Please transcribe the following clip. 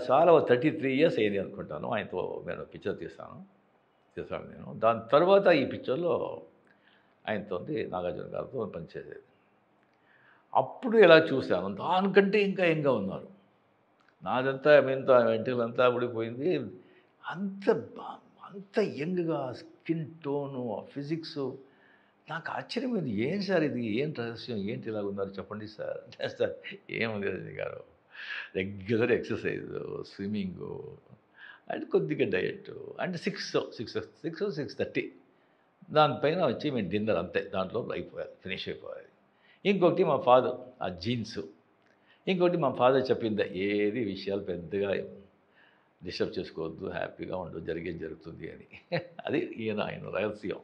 చాలా 33 ఇయర్స్ అయింది అనుకుంటాను ఆయనతో నేను పిక్చర్ తీశాను నేను. దాని తర్వాత ఈ పిక్చర్‌లో ఆయనతోటి నాగార్జున గారితో పనిచేసేది. అప్పుడు ఎలా చూశాను, దానికంటే ఇంకా యంగ్‌గా ఉన్నారు. నాదంతా వెంట్రుకలంతా ఊడిపోయింది. అంత బా అంత యంగ్‌గా స్కిన్ టోను, ఆ ఫిజిక్సు నాకు ఆశ్చర్యమైంది. ఏం సార్ ఇది? ఏం రహస్యం? ఏంటి ఇలాగున్నారు చెప్పండి సార్. అంటే సార్ ఏముంది రజనీ గారు, రెగ్యులర్ ఎక్సర్సైజు, స్విమ్మింగు అండ్ కొద్దిగా డయటు అండ్ 6:30 దానిపైన వచ్చి మేము డిన్నర్ అంతే. దాంట్లో అయిపోయాలి. ఫినిష్ అయిపోవాలి. ఇంకొకటి మా ఫాదర్ ఆ జీన్సు. ఇంకోటి మా ఫాదర్ చెప్పిందే ఏది విషయాలు పెద్దగా డిస్టర్బ్ చేసుకోవద్దు. హ్యాపీగా ఉండు. జరిగేది జరుగుతుంది అని. అది ఆయన రహస్యం.